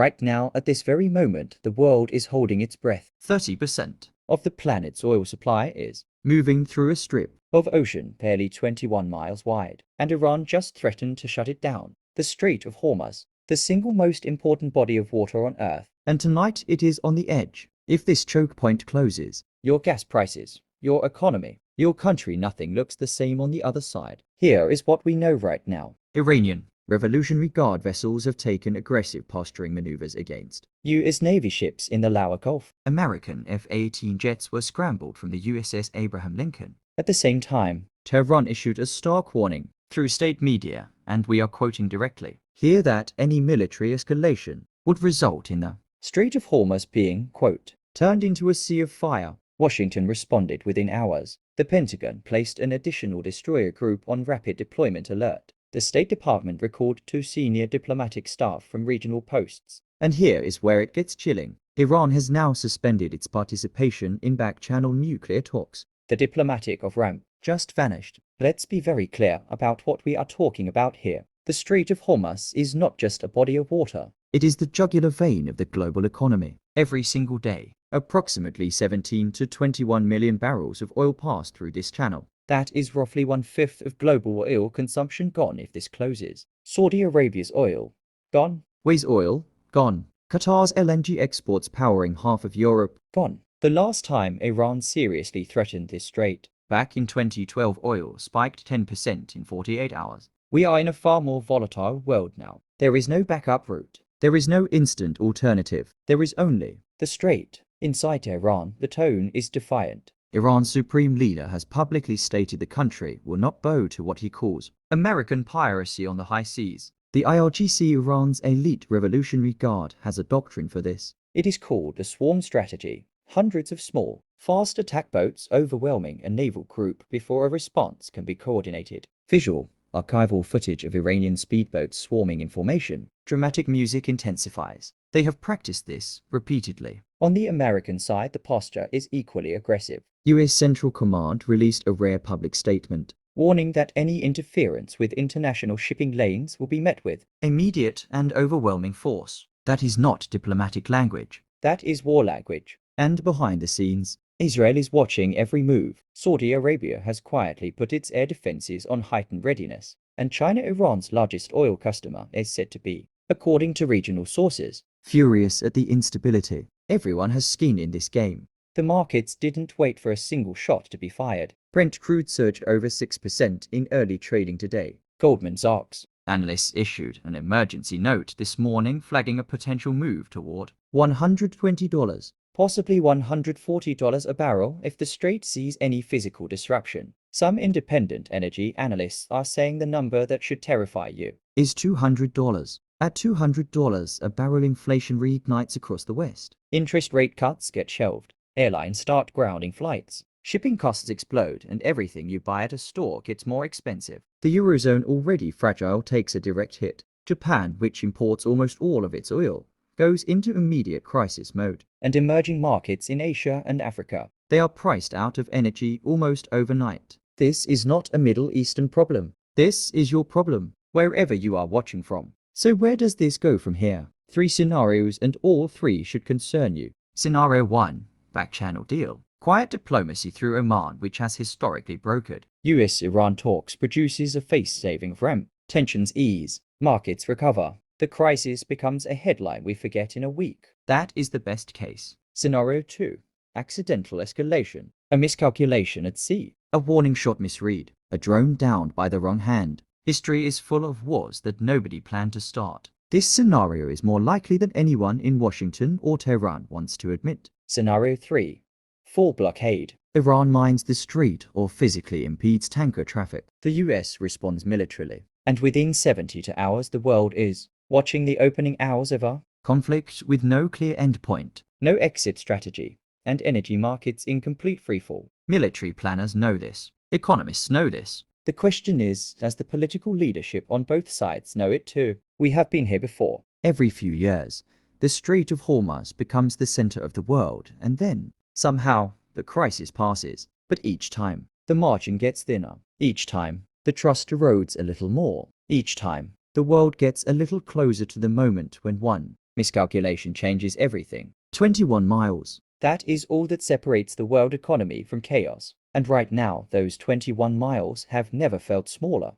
Right now, at this very moment, the world is holding its breath. 30% of the planet's oil supply is moving through a strip of ocean barely 21 miles wide, and Iran just threatened to shut it down. The Strait of Hormuz, the single most important body of water on Earth, and tonight it is on the edge. If this choke point closes, your gas prices, your economy, your country, nothing looks the same on the other side. Here is what we know right now. Iranian Revolutionary Guard vessels have taken aggressive posturing maneuvers against U.S. Navy ships in the Lower Gulf. American F-18 jets were scrambled from the USS Abraham Lincoln. At the same time, Tehran issued a stark warning through state media, and we are quoting directly here, that any military escalation would result in the Strait of Hormuz being, quote, turned into a sea of fire. Washington responded within hours. The Pentagon placed an additional destroyer group on rapid deployment alert. The State Department recalled 2 senior diplomatic staff from regional posts. And here is where it gets chilling. Iran has now suspended its participation in back-channel nuclear talks. The diplomatic of ramp just vanished. Let's be very clear about what we are talking about here. The Strait of Hormuz is not just a body of water. It is the jugular vein of the global economy. Every single day, approximately 17 to 21 million barrels of oil pass through this channel. That is roughly 1/5 of global oil consumption gone if this closes. Saudi Arabia's oil, gone. Ways oil, gone. Qatar's LNG exports powering half of Europe, gone. The last time Iran seriously threatened this strait, back in 2012, oil spiked 10% in 48 hours. We are in a far more volatile world now. There is no backup route. There is no instant alternative. There is only the strait. Inside Tehran, the tone is defiant. Iran's supreme leader has publicly stated the country will not bow to what he calls American piracy on the high seas. The IRGC, Iran's elite Revolutionary Guard, has a doctrine for this. It is called the swarm strategy. Hundreds of small, fast attack boats overwhelming a naval group before a response can be coordinated. Visual, archival footage of Iranian speedboats swarming in formation. Dramatic music intensifies. They have practiced this repeatedly. On the American side, the posture is equally aggressive. U.S. Central Command released a rare public statement, warning that any interference with international shipping lanes will be met with immediate and overwhelming force. That is not diplomatic language. That is war language. And behind the scenes, Israel is watching every move. Saudi Arabia has quietly put its air defenses on heightened readiness. And China, Iran's largest oil customer, is said to be, according to regional sources, furious at the instability. Everyone has skin in this game. The markets didn't wait for a single shot to be fired. Brent crude surged over 6% in early trading today. Goldman Sachs analysts issued an emergency note this morning flagging a potential move toward $120, possibly $140 a barrel if the strait sees any physical disruption. Some independent energy analysts are saying the number that should terrify you is $200. At $200 a barrel, inflation reignites across the West. Interest rate cuts get shelved. Airlines start grounding flights. Shipping costs explode, and everything you buy at a store gets more expensive. The Eurozone, already fragile, takes a direct hit. Japan, which imports almost all of its oil, goes into immediate crisis mode. And emerging markets in Asia and Africa, they are priced out of energy almost overnight. This is not a Middle Eastern problem. This is your problem, wherever you are watching from. So where does this go from here? 3 scenarios, and all 3 should concern you. Scenario 1. Back-channel deal. Quiet diplomacy through Oman, which has historically brokered US-Iran talks, produces a face-saving ramp. Tensions ease. Markets recover. The crisis becomes a headline we forget in a week. That is the best case. Scenario 2. Accidental escalation. A miscalculation at sea. A warning shot misread. A drone downed by the wrong hand. History is full of wars that nobody planned to start. This scenario is more likely than anyone in Washington or Tehran wants to admit. Scenario 3. Full blockade. Iran mines the strait or physically impedes tanker traffic. The US responds militarily. And within 72 hours the world is watching the opening hours of a conflict with no clear endpoint, no exit strategy, and energy markets in complete freefall. Military planners know this. Economists know this. The question is, does the political leadership on both sides know it too? We have been here before. Every few years, the Strait of Hormuz becomes the center of the world, and then, somehow, the crisis passes. But each time, the margin gets thinner. Each time, the trust erodes a little more. Each time, the world gets a little closer to the moment when one Miscalculation changes everything. 21 miles. That is all that separates the world economy from chaos. And right now, those 21 miles have never felt smaller.